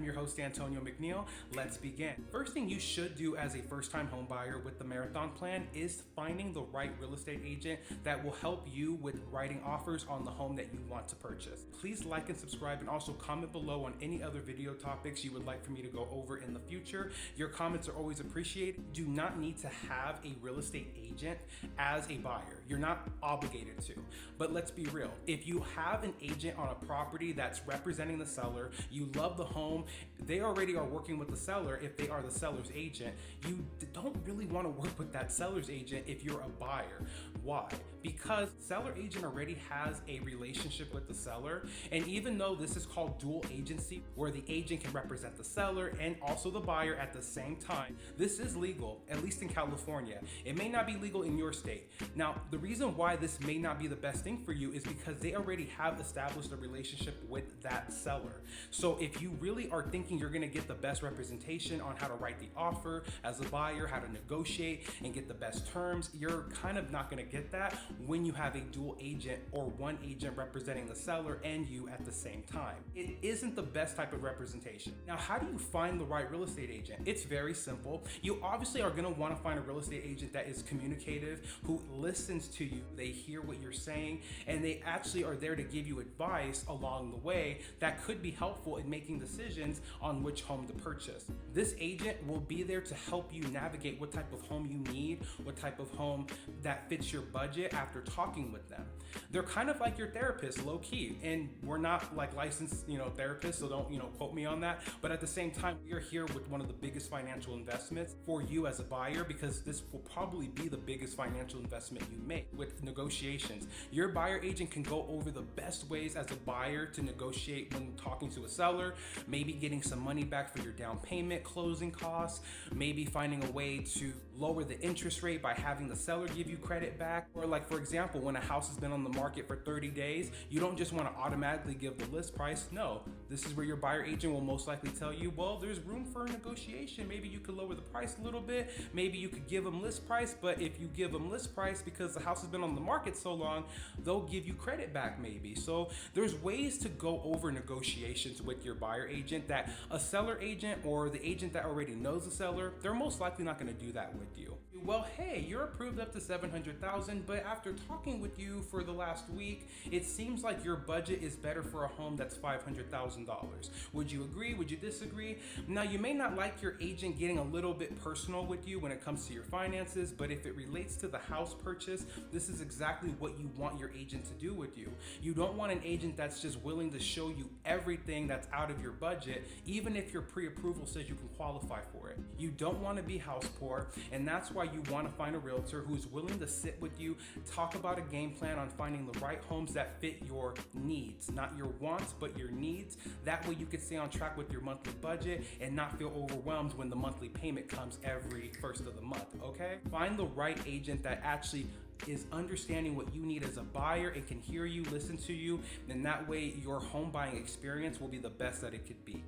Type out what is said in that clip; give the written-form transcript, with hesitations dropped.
I'm your host, Antonio McNeil. Let's begin. First thing you should do as a first-time home buyer with the Marathon Plan is finding the right real estate agent that will help you with writing offers on the home that you want to purchase. Please like and subscribe, and also comment below on any other video topics you would like for me to go over in the future. Your comments are always appreciated. Do not need to have a real estate agent as a buyer. You're not obligated to. But let's be real. If you have an agent on a property that's representing the seller, you love the home, they already are working with the seller if they are the seller's agent, you don't really want to work with that seller's agent if you're a buyer. Why? Because seller agent already has a relationship with the seller, and even though this is called dual agency, where the agent can represent the seller and also the buyer at the same time, this is legal, at least in California. It may not be legal in your state. Now, the reason why this may not be the best thing for you is because they already have established a relationship with that seller. So if you really are thinking you're going to get the best representation on how to write the offer as a buyer, how to negotiate and get the best terms, you're kind of not going to get that when you have a dual agent or one agent representing the seller and you at the same time. It isn't the best type of representation. Now, how do you find the right real estate agent? It's very simple. You obviously are going to want to find a real estate agent that is communicative, who listens to you, they hear what you're saying, and they actually are there to give you advice along the way that could be helpful in making decisions on which home to purchase. This agent will be there to help you navigate what type of home you need, what type of home that fits your budget after talking with them. They're kind of like your therapist, low key, and we're not like licensed, therapists, so don't, quote me on that. But at the same time, we are here with one of the biggest financial investments for you as a buyer, because this will probably be the biggest financial investment you make with negotiations. Your buyer agent can go over the best ways as a buyer to negotiate when talking to a seller, maybe getting some money back for your down payment, closing costs, maybe finding a way to lower the interest rate by having the seller give you credit back. Or like, for example, when a house has been on the market for 30 days, you don't just want to automatically give the list price. No, this is where your buyer agent will most likely tell you, well, there's room for a negotiation. Maybe you could lower the price a little bit. Maybe you could give them list price, but if you give them list price because the house has been on the market so long, they'll give you credit back maybe. So there's ways to go over negotiations with your buyer agent that a seller agent or the agent that already knows the seller, they're most likely not going to do that with you. Well, hey, you're approved up to $700,000, but after talking with you for the last week, it seems like your budget is better for a home that's $500,000. Would you agree? Would you disagree? Now, you may not like your agent getting a little bit personal with you when it comes to your finances, but if it relates to the house purchase, this is exactly what you want your agent to do with you. You don't want an agent that's just willing to show you everything that's out of your budget, even if your pre-approval says you can qualify for it. You don't want to be house poor, and that's why you want to find a realtor who's willing to sit with you, talk about a game plan on finding the right homes that fit your needs, not your wants, but your needs. That way you can stay on track with your monthly budget and not feel overwhelmed when the monthly payment comes every first of the month, okay? Find the right agent that actually is understanding what you need as a buyer and can hear you, listen to you, and that way your home buying experience will be the best that it could be.